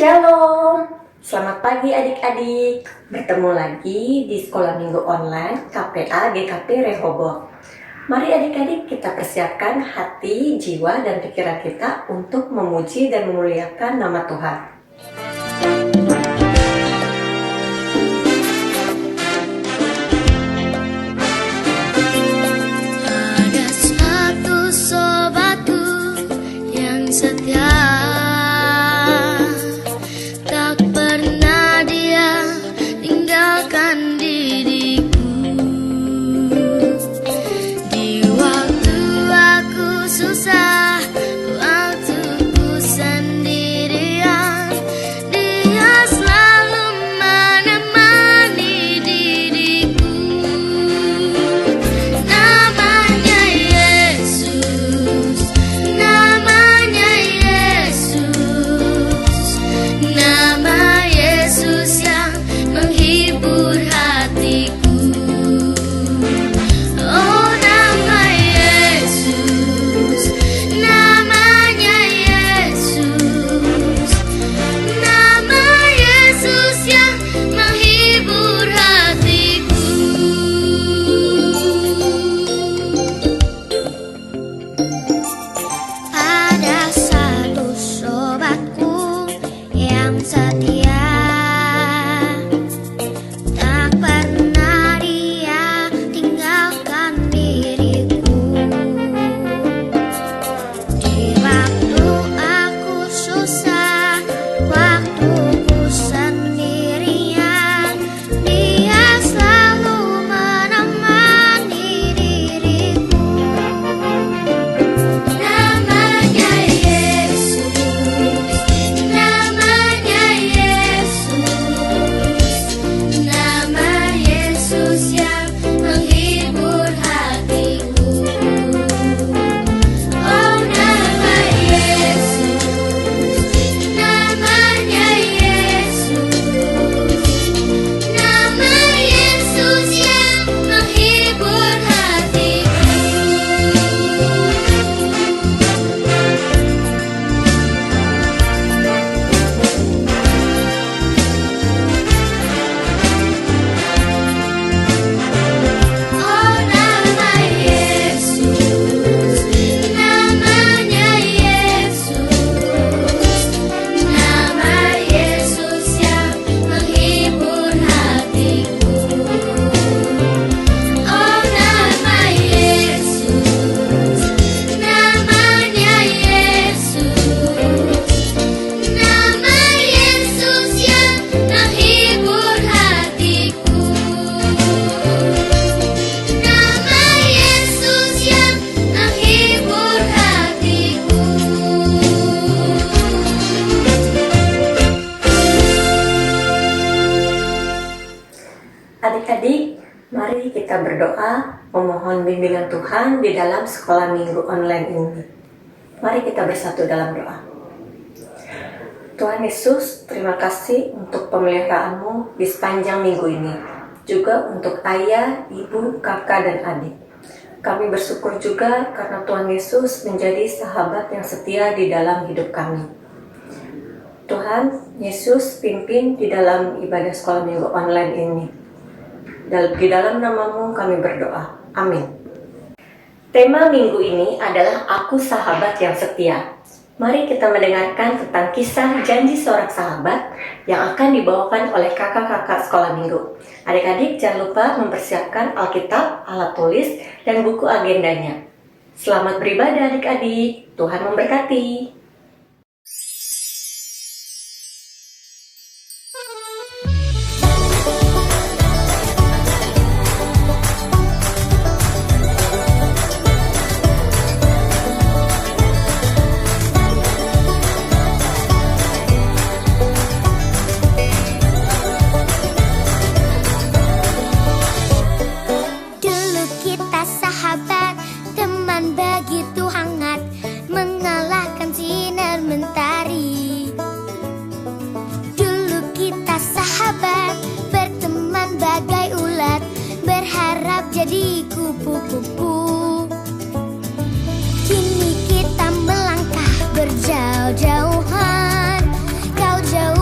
Shalom, selamat pagi adik-adik. Bertemu lagi di Sekolah Minggu Online KPA GKP Rehoboth. Mari adik-adik kita persiapkan hati, jiwa, dan pikiran kita untuk memuji dan memuliakan nama Tuhan. Ada satu sobatku yang setia, tak pernah dia tinggalkan diriku. Di waktu aku susah, waktu ku sendirian, dia selalu menemani diriku. Namanya Yesus, namanya Yesus, nama Yesus yang menghibur hatiku. Oh, nama Yesus, namanya Yesus, nama Yesus yang menghibur hatiku. Ada satu sobatku yang setia, tak pernah dia tinggalkan diriku. Di waktu aku susah, waktu ku sendirian, dia selalu menemani diriku. Namanya Yesus, namanya Yesus, nama Yesus yang menghibur hatiku. Oh, nama Yesus, namanya Yesus, nama Yesus yang menghibur hatiku. Oh, nama Yesus, namanya Yesus, nama Yesus yang menghibur hatiku. Oh, nama Yesus, namanya Yesus, nama Yesus yang menghibur hatiku. Nama Yesus yang menghibur hatiku. Adik-adik, mari kita berdoa memohon bimbingan Tuhan di dalam Sekolah Minggu Online ini. Mari kita bersatu dalam doa. Tuhan Yesus, terima kasih untuk pemeliharaan-Mu di sepanjang minggu ini. Juga untuk ayah, ibu, kakak, dan adik. Kami bersyukur juga karena Tuhan Yesus menjadi sahabat yang setia di dalam hidup kami. Tuhan Yesus pimpin di dalam ibadah Sekolah Minggu Online ini. Di dalam nama-Mu kami berdoa. Amin. Tema minggu ini adalah Aku Sahabat yang Setia. Mari kita mendengarkan tentang kisah janji seorang sahabat yang akan dibawakan oleh kakak-kakak sekolah minggu. Adik-adik jangan lupa mempersiapkan Alkitab, alat tulis, dan buku agendanya. Selamat beribadah adik-adik. Tuhan memberkati. Dulu kita sahabat, teman begitu hangat, mengalahkan sinar mentari. Dulu kita sahabat, berteman bagai ulat, berharap jadi kupu-kupu. Kini kita melangkah berjauh-jauhan, kau jauh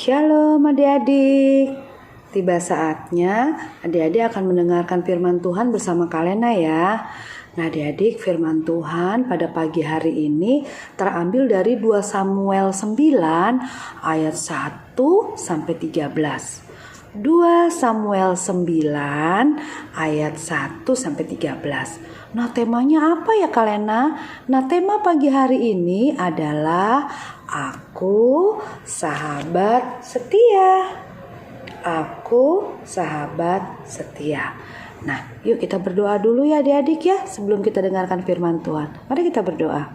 Shalom adik-adik. Tiba saatnya adik-adik akan mendengarkan firman Tuhan bersama Kalena ya. Nah adik-adik, firman Tuhan pada pagi hari ini terambil dari 2 Samuel 9 ayat 1 sampai 13. 2 Samuel 9 ayat 1 sampai 13. Nah temanya apa ya Kalena? Nah tema pagi hari ini adalah Aku sahabat setia. Aku sahabat setia. Nah, yuk kita berdoa dulu ya adik-adik ya sebelum kita dengarkan firman Tuhan. Mari kita berdoa.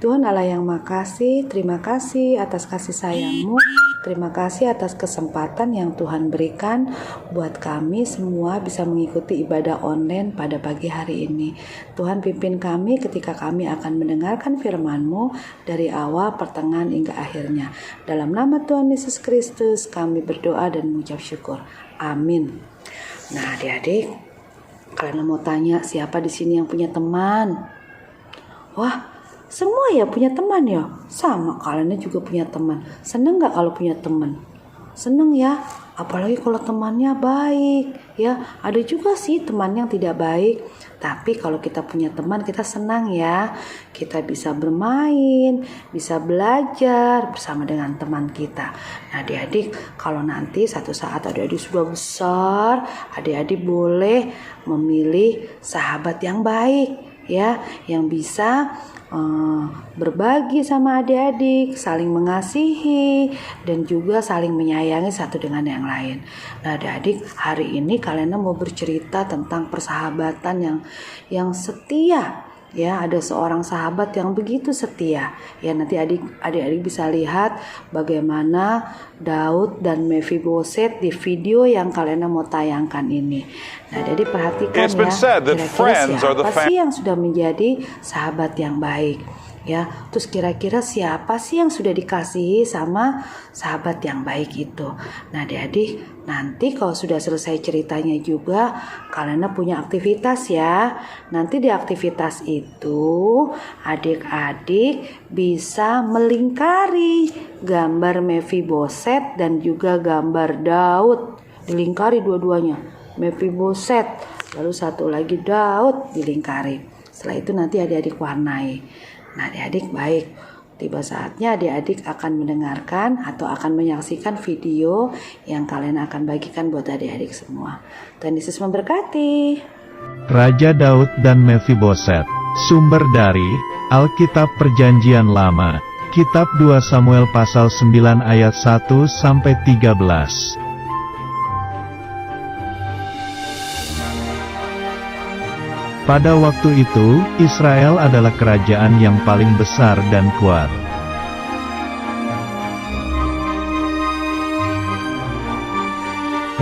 Tuhan Allah yang makasih, terima kasih atas kasih sayang-Mu. Terima kasih atas kesempatan yang Tuhan berikan buat kami semua bisa mengikuti ibadah online pada pagi hari ini. Tuhan pimpin kami ketika kami akan mendengarkan firman-Mu dari awal, pertengahan hingga akhirnya. Dalam nama Tuhan Yesus Kristus kami berdoa dan mengucap syukur. Amin. Nah adik-adik, kalian mau tanya siapa di sini yang punya teman? Wah, semua ya punya teman ya? Sama, kalian juga punya teman. Seneng gak kalau punya teman? Seneng ya, apalagi kalau temannya baik ya. Ada juga sih teman yang tidak baik, tapi kalau kita punya teman kita senang ya. Kita bisa bermain, bisa belajar bersama dengan teman kita. Nah adik-adik, kalau nanti satu saat adik-adik sudah besar, adik-adik boleh memilih sahabat yang baik ya, yang bisa berbagi sama adik-adik, saling mengasihi dan juga saling menyayangi satu dengan yang lain. Nah adik-adik, hari ini kalian mau bercerita tentang persahabatan yang setia ya. Ada seorang sahabat yang begitu setia ya. Nanti adik-adik bisa lihat bagaimana Daud dan Mephiboset di video yang kalian mau tayangkan ini. Nah jadi perhatikan ya, kira-kira siapa sih yang sudah menjadi sahabat yang baik ya. Terus kira-kira siapa sih yang sudah dikasihi sama sahabat yang baik itu. Nah adik-adik, nanti kalau sudah selesai ceritanya juga kalian punya aktivitas ya. Nanti di aktivitas itu adik-adik bisa melingkari gambar Mephiboset dan juga gambar Daud. Dilingkari dua-duanya, Mephiboset, lalu satu lagi Daud dilingkari. Setelah itu nanti adik-adik warnai. Nah adik-adik baik, tiba saatnya adik-adik akan mendengarkan atau akan menyaksikan video yang kalian akan bagikan buat adik-adik semua. Tuhan Yesus memberkati. Raja Daud dan Mephiboset. Sumber dari Alkitab Perjanjian Lama, Kitab 2 Samuel pasal 9 ayat 1 sampai 13. Pada waktu itu, Israel adalah kerajaan yang paling besar dan kuat.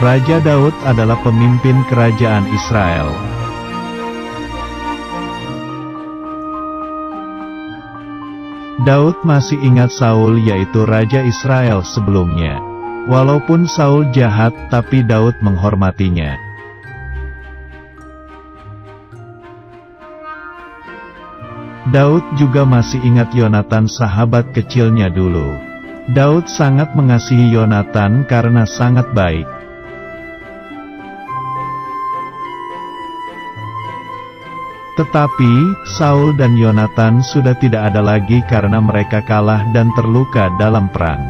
Raja Daud adalah pemimpin kerajaan Israel. Daud masih ingat Saul, yaitu raja Israel sebelumnya. Walaupun Saul jahat, tapi Daud menghormatinya. Daud juga masih ingat Yonatan, sahabat kecilnya dulu. Daud sangat mengasihi Yonatan karena sangat baik. Tetapi, Saul dan Yonatan sudah tidak ada lagi karena mereka kalah dan terluka dalam perang.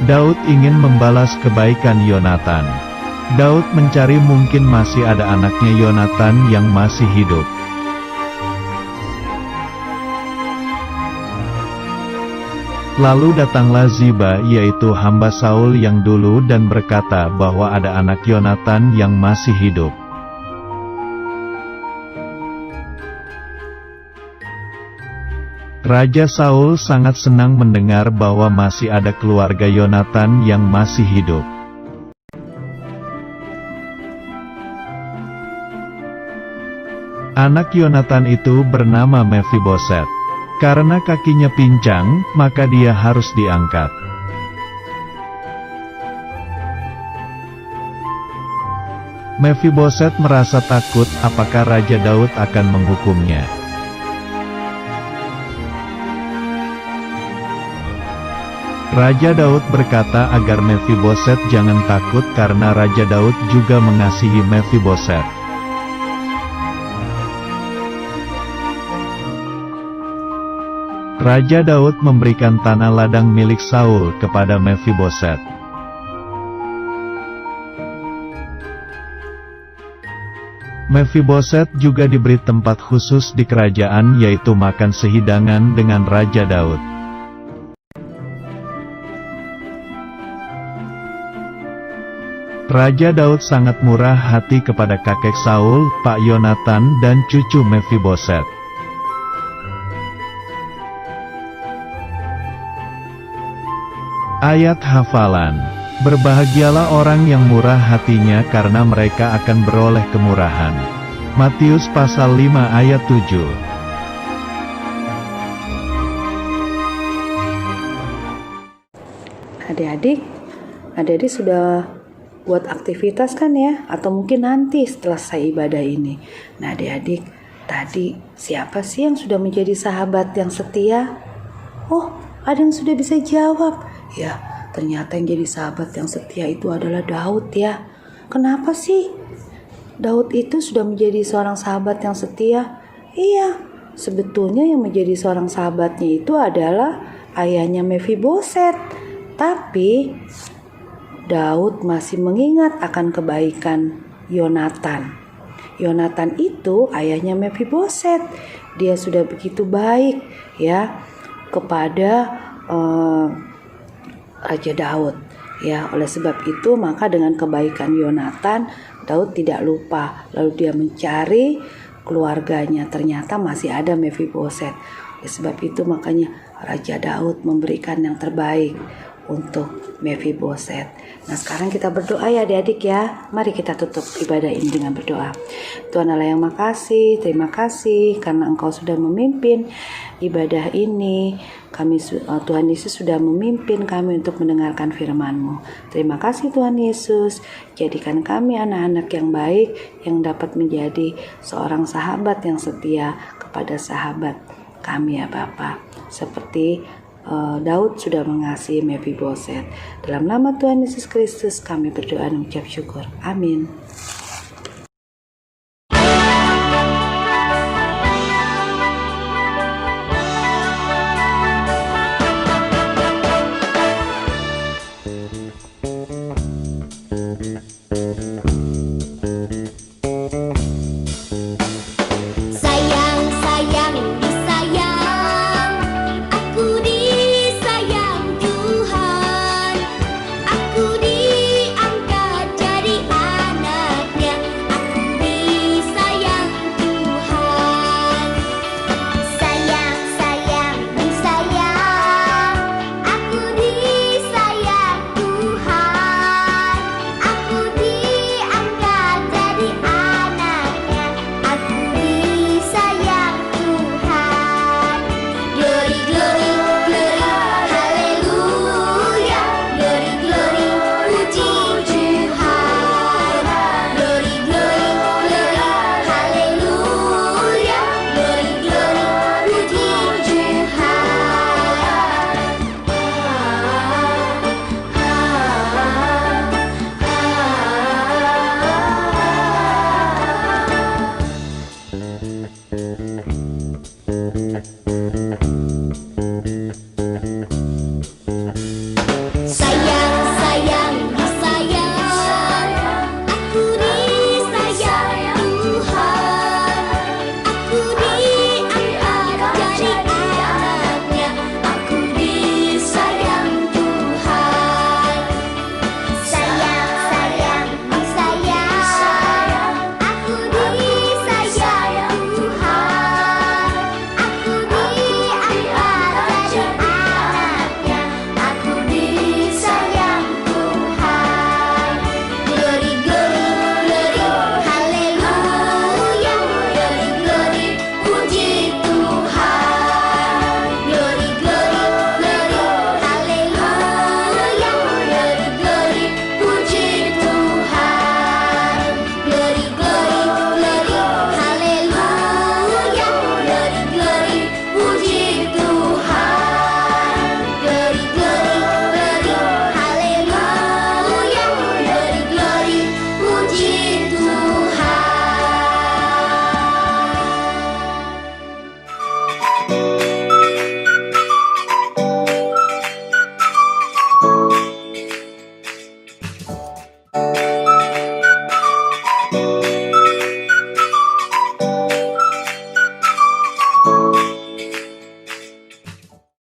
Daud ingin membalas kebaikan Yonatan. Daud mencari, mungkin masih ada anaknya Yonatan yang masih hidup. Lalu datanglah Ziba, yaitu hamba Saul yang dulu, dan berkata bahwa ada anak Yonatan yang masih hidup. Raja Saul sangat senang mendengar bahwa masih ada keluarga Yonatan yang masih hidup. Anak Yonatan itu bernama Mephiboset. Karena kakinya pincang, maka dia harus diangkat. Mephiboset merasa takut apakah Raja Daud akan menghukumnya. Raja Daud berkata agar Mefiboset jangan takut karena Raja Daud juga mengasihi Mefiboset. Raja Daud memberikan tanah ladang milik Saul kepada Mefiboset. Mefiboset juga diberi tempat khusus di kerajaan, yaitu makan sehidangan dengan Raja Daud. Raja Daud sangat murah hati kepada kakek Saul, Pak Yonatan dan cucu Mefiboset. Ayat hafalan. Berbahagialah orang yang murah hatinya karena mereka akan beroleh kemurahan. Matius pasal 5 ayat 7. Adik-adik sudah buat aktivitas kan ya? Atau mungkin nanti setelah selesai ibadah ini. Nah adik-adik, tadi siapa sih yang sudah menjadi sahabat yang setia? Oh, ada yang sudah bisa jawab. Ya, ternyata yang jadi sahabat yang setia itu adalah Daud ya. Kenapa sih Daud itu sudah menjadi seorang sahabat yang setia? Iya, sebetulnya yang menjadi seorang sahabatnya itu adalah ayahnya Mefiboset. Tapi Daud masih mengingat akan kebaikan Yonatan. Yonatan itu ayahnya Mefiboset. Dia sudah begitu baik ya kepada Raja Daud. Ya, oleh sebab itu maka dengan kebaikan Yonatan, Daud tidak lupa. Lalu dia mencari keluarganya, ternyata masih ada Mefiboset. Oleh sebab itu makanya Raja Daud memberikan yang terbaik untuk Mefiboset. Nah sekarang kita berdoa ya adik-adik ya. Mari kita tutup ibadah ini dengan berdoa. Tuhan Allah yang makasih, terima kasih karena Engkau sudah memimpin ibadah ini. Tuhan Yesus sudah memimpin kami untuk mendengarkan firman-Mu. Terima kasih Tuhan Yesus. Jadikan kami anak-anak yang baik yang dapat menjadi seorang sahabat yang setia kepada sahabat kami ya Bapa. Seperti Daud sudah mengasihi Mefiboset. Dalam nama Tuhan Yesus Kristus kami berdoa dan mengucap syukur. Amin.